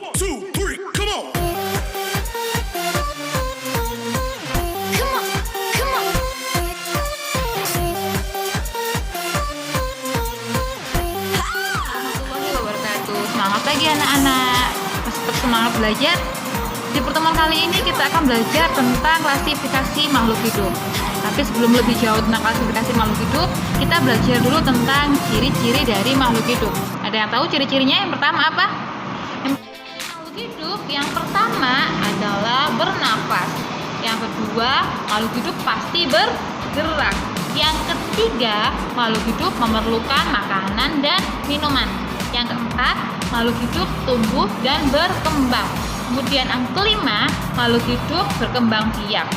One, two, three, come on. Come on, come on. Warahmatullahi wabarakatuh. Semangat lagi anak-anak. Masih tetap semangat belajar. Di pertemuan kali ini kita akan belajar tentang klasifikasi makhluk hidup. Tapi sebelum lebih jauh tentang klasifikasi makhluk hidup, kita belajar dulu tentang ciri-ciri dari makhluk hidup. Ada yang tahu ciri-cirinya? Yang pertama apa? Makhluk hidup yang pertama adalah bernafas. Yang kedua, makhluk hidup pasti bergerak. Yang ketiga, makhluk hidup memerlukan makanan dan minuman. Yang keempat, makhluk hidup tumbuh dan berkembang. Kemudian yang kelima, makhluk hidup berkembang biak,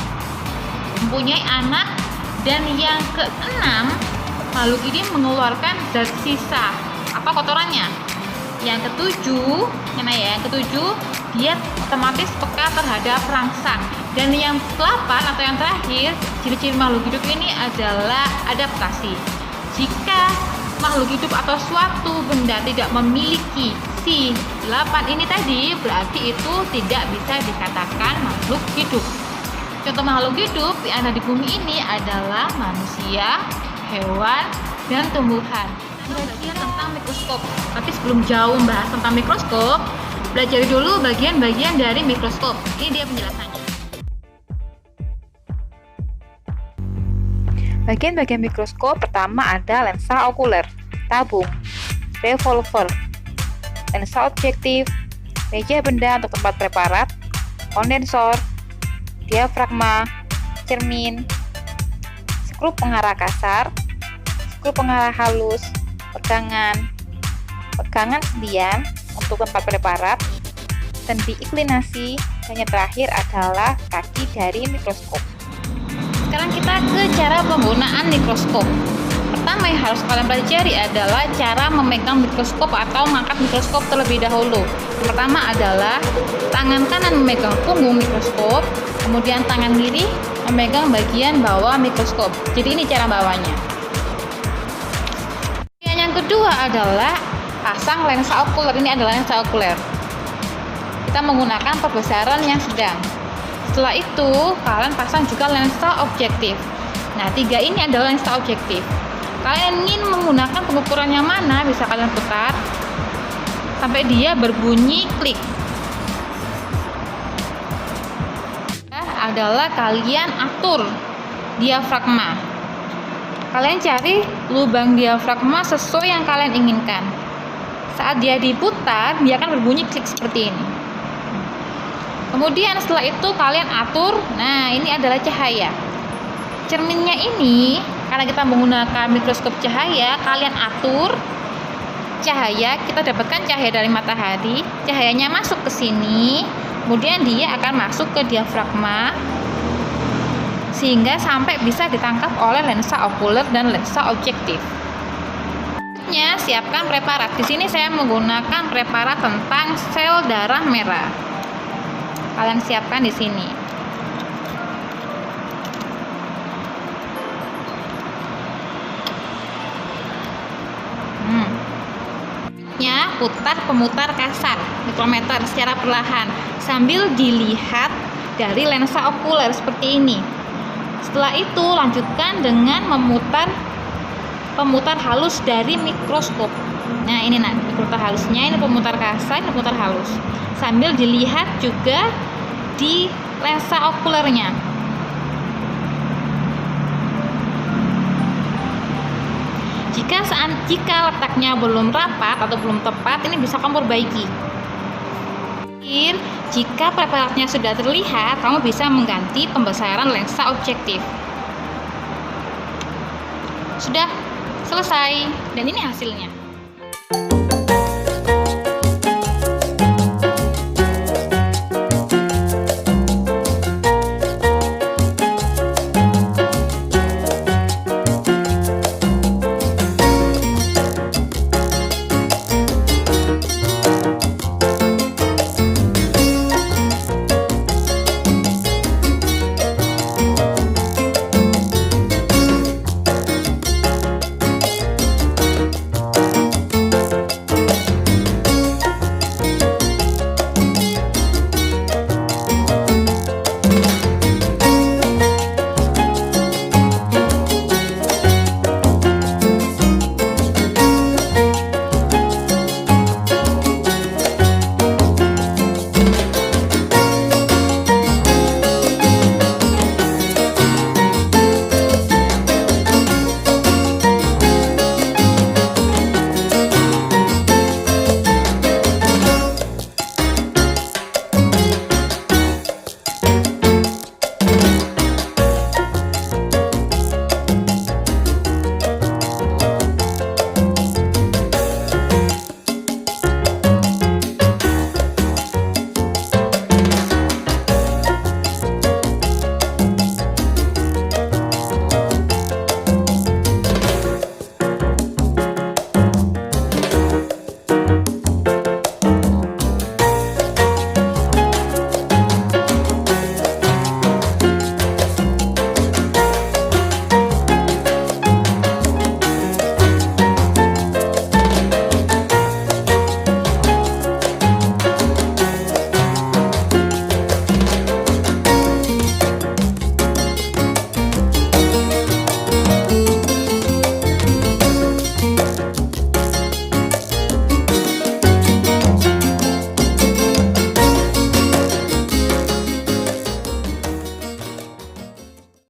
mempunyai anak. Dan yang keenam, makhluk ini mengeluarkan zat sisa. Apa kotorannya? Yang ketujuh, dia otomatis peka terhadap rangsang. Dan yang ke-8 atau yang terakhir, ciri-ciri makhluk hidup ini adalah adaptasi. Jika makhluk hidup atau suatu benda tidak memiliki si 8 ini tadi, berarti itu tidak bisa dikatakan makhluk hidup. Contoh makhluk hidup yang ada di bumi ini adalah manusia, hewan, dan tumbuhan. Belajar tentang mikroskop. Tapi sebelum jauh membahas tentang mikroskop, belajar dulu bagian-bagian dari mikroskop. Ini dia penjelasannya. Bagian-bagian mikroskop pertama ada lensa okuler, tabung, revolver, lensa objektif, meja benda untuk tempat preparat, kondensor, diafragma, cermin, skru pengarah kasar, skru pengarah halus, pegangan sedian untuk tempat preparat, sendi inklinasi, dan yang terakhir adalah kaki dari mikroskop. Sekarang kita ke cara penggunaan mikroskop. Pertama yang harus kalian pelajari adalah cara memegang mikroskop atau mengangkat mikroskop terlebih dahulu. Yang pertama adalah tangan kanan memegang punggung mikroskop, kemudian tangan kiri memegang bagian bawah mikroskop. Jadi ini cara bawahnya. Yang kedua adalah pasang lensa okuler. Ini adalah lensa okuler. Kita menggunakan perbesaran yang sedang. Setelah itu kalian pasang juga lensa objektif. Nah, 3 ini adalah lensa objektif. Kalian ingin menggunakan pengukuran yang mana, bisa kalian putar sampai dia berbunyi klik. Adalah kalian atur diafragma. Kalian cari lubang diafragma sesuai yang kalian inginkan. Saat dia diputar, dia akan berbunyi klik seperti ini. Kemudian setelah itu kalian atur. Nah, ini adalah cahaya. Cerminnya ini, karena kita menggunakan mikroskop cahaya, kalian atur cahaya. Kita dapatkan cahaya dari matahari. Cahayanya masuk ke sini, kemudian dia akan masuk ke diafragma sehingga sampai bisa ditangkap oleh lensa okuler dan lensa objektif. Selanjutnya, siapkan preparat. Di sini saya menggunakan preparat tentang sel darah merah. Kalian siapkan di sini. Putar pemutar kasar mikrometer secara perlahan sambil dilihat dari lensa okuler seperti ini. Setelah itu lanjutkan dengan memutar pemutar halus dari mikroskop. Nah, ini pemutar halusnya, ini pemutar kasar, ini pemutar halus. Sambil dilihat juga di lensa okulernya. Jika letaknya belum rapat atau belum tepat, ini bisa kamu perbaiki. Jika preparatnya sudah terlihat, kamu bisa mengganti pembesaran lensa objektif. Sudah selesai, dan ini hasilnya.